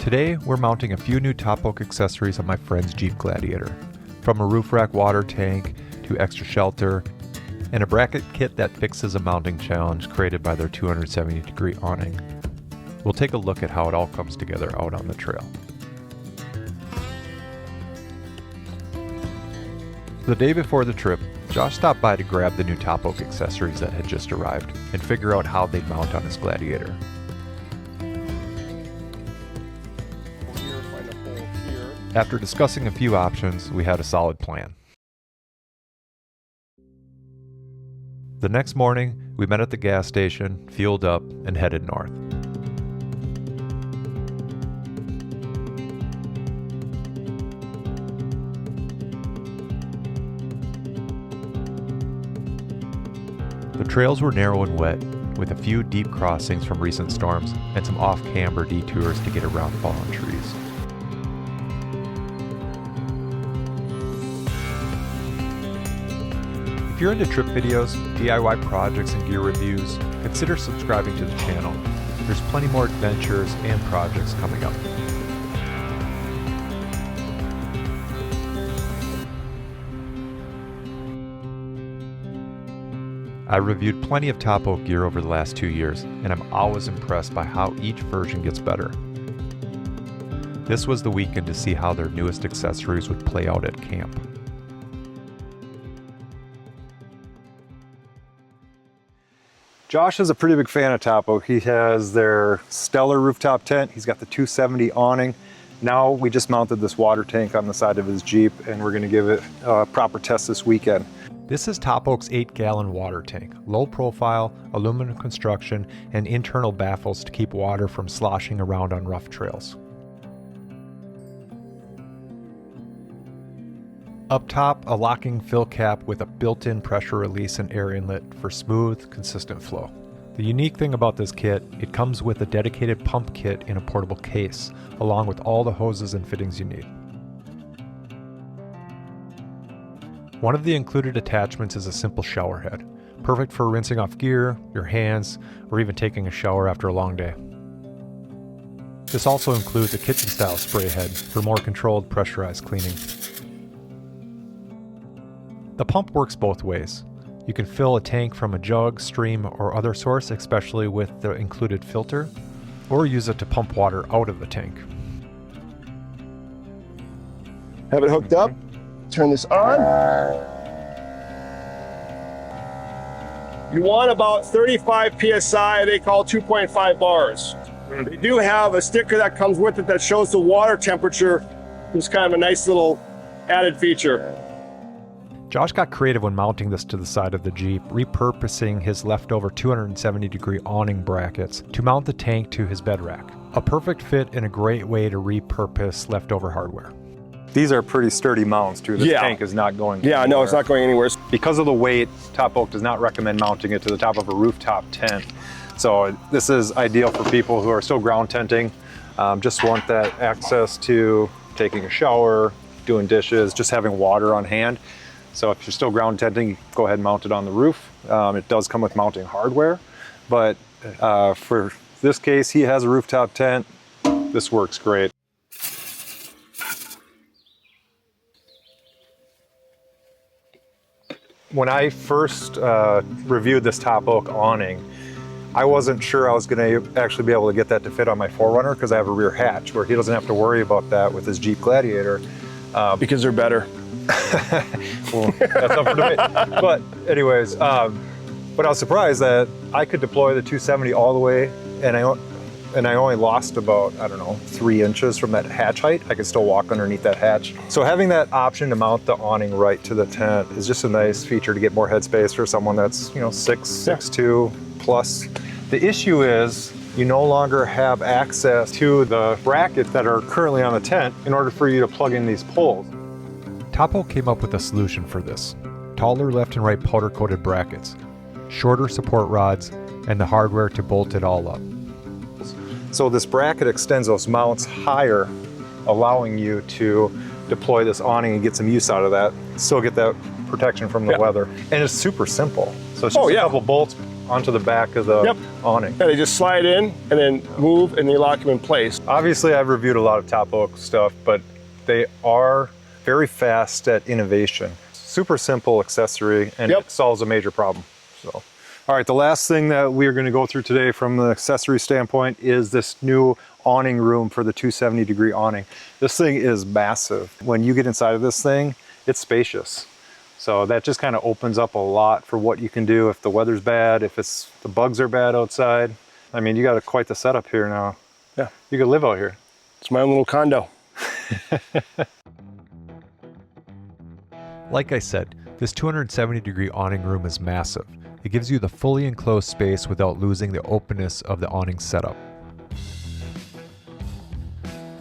Today, we're mounting a few new TopOak accessories on my friend's Jeep Gladiator. From a roof rack water tank to extra shelter, and a bracket kit that fixes a mounting challenge created by their 270-degree awning. We'll take a look at how it all comes together out on the trail. The day before the trip, Josh stopped by to grab the new TopOak accessories that had just arrived and figure out how they'd mount on his Gladiator. After discussing a few options, we had a solid plan. The next morning, we met at the gas station, fueled up, and headed north. The trails were narrow and wet, with a few deep crossings from recent storms and some off-camber detours to get around fallen trees. If you're into trip videos, DIY projects, and gear reviews, consider subscribing to the channel. There's plenty more adventures and projects coming up. I reviewed plenty of TopOak gear over the last 2 years, and I'm always impressed by how each version gets better. This was the weekend to see how their newest accessories would play out at camp. Josh is a pretty big fan of TopOak. He has their stellar rooftop tent. He's got the 270 awning. Now we just mounted this water tank on the side of his Jeep, and we're gonna give it a proper test this weekend. This is TopOak's 8-gallon water tank, low profile, aluminum construction, and internal baffles to keep water from sloshing around on rough trails. Up top, a locking fill cap with a built-in pressure release and air inlet for smooth, consistent flow. The unique thing about this kit, it comes with a dedicated pump kit in a portable case, along with all the hoses and fittings you need. One of the included attachments is a simple shower head, perfect for rinsing off gear, your hands, or even taking a shower after a long day. This also includes a kitchen-style spray head for more controlled, pressurized cleaning. The pump works both ways. You can fill a tank from a jug, stream, or other source, especially with the included filter, or use it to pump water out of the tank. Have it hooked up, turn this on. You want about 35 PSI, they call 2.5 bars. They do have a sticker that comes with it that shows the water temperature. It's kind of a nice little added feature. Josh got creative when mounting this to the side of the Jeep, repurposing his leftover 270-degree awning brackets to mount the tank to his bed rack. A perfect fit and a great way to repurpose leftover hardware. These are pretty sturdy mounts too. This tank is not going anywhere. No, it's not going anywhere. Because of the weight, TopOak does not recommend mounting it to the top of a rooftop tent. So this is ideal for people who are still ground tenting, just want that access to taking a shower, doing dishes, just having water on hand. So if you're still ground tenting, go ahead and mount it on the roof. It does come with mounting hardware, but for this case, he has a rooftop tent. This works great. When I first reviewed this TopOak awning, I wasn't sure I was gonna actually be able to get that to fit on my 4Runner because I have a rear hatch where he doesn't have to worry about that with his Jeep Gladiator. Because they're better. Well, that's up for debate. But anyways, but I was surprised that I could deploy the 270 all the way, and I only lost about, I don't know, 3 inches from that hatch height. I could still walk underneath that hatch. So having that option to mount the awning right to the tent is just a nice feature to get more headspace for someone that's, 6'2" plus. The issue is you no longer have access to the brackets that are currently on the tent in order for you to plug in these poles. TopOak came up with a solution for this. Taller left and right powder-coated brackets, shorter support rods, and the hardware to bolt it all up. So this bracket extends those mounts higher, allowing you to deploy this awning and get some use out of that. Still get that protection from the weather. And it's super simple. So it's just a couple bolts onto the back of the awning. Yeah, they just slide in and then move and they lock them in place. Obviously, I've reviewed a lot of TopOak stuff, but they are very fast at innovation. Super simple accessory, and it solves a major problem. So, all right, the last thing that we're going to go through today from the accessory standpoint is this new awning room for the 270-degree awning. This thing is massive. When you get inside of this thing, it's spacious. So that just kind of opens up a lot for what you can do if the weather's bad, if the bugs are bad outside. I mean, you got quite the setup here now. Yeah. You could live out here. It's my own little condo. Like I said, this 270-degree awning room is massive. It gives you the fully enclosed space without losing the openness of the awning setup.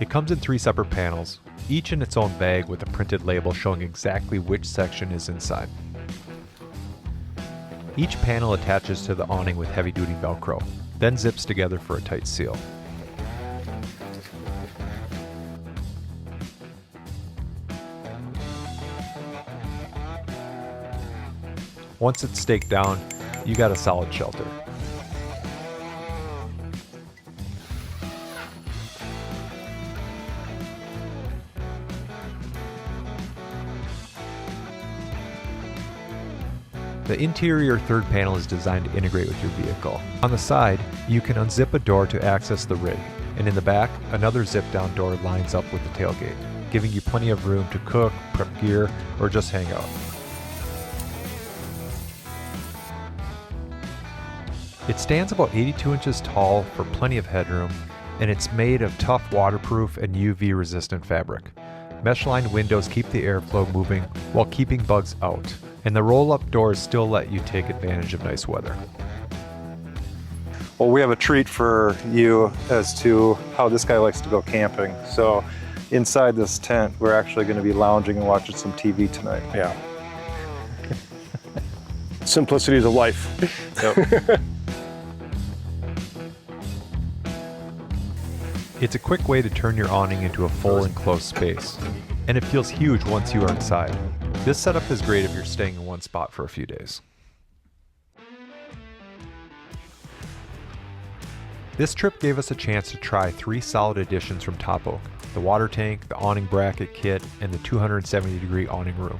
It comes in 3 separate panels, each in its own bag with a printed label showing exactly which section is inside. Each panel attaches to the awning with heavy-duty Velcro, then zips together for a tight seal. Once it's staked down, you got a solid shelter. The interior third panel is designed to integrate with your vehicle. On the side, you can unzip a door to access the rig, and in the back, another zip-down door lines up with the tailgate, giving you plenty of room to cook, prep gear, or just hang out. It stands about 82 inches tall for plenty of headroom, and it's made of tough waterproof and UV resistant fabric. Mesh-lined windows keep the airflow moving while keeping bugs out, and the roll-up doors still let you take advantage of nice weather. Well, we have a treat for you as to how this guy likes to go camping. So inside this tent, we're actually going to be lounging and watching some TV tonight. Yeah. Simplicities of life. Yep. It's a quick way to turn your awning into a full enclosed space, and it feels huge once you are inside. This setup is great if you're staying in one spot for a few days. This trip gave us a chance to try 3 solid additions from TopOak: the water tank, the Awning Bracket Kit, and the 270-degree awning room.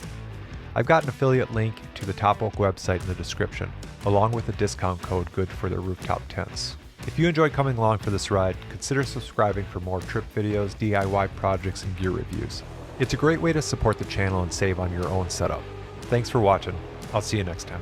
I've got an affiliate link to the TopOak website in the description, along with a discount code good for their rooftop tents. If you enjoyed coming along for this ride, consider subscribing for more trip videos, DIY projects, and gear reviews. It's a great way to support the channel and save on your own setup. Thanks for watching. I'll see you next time.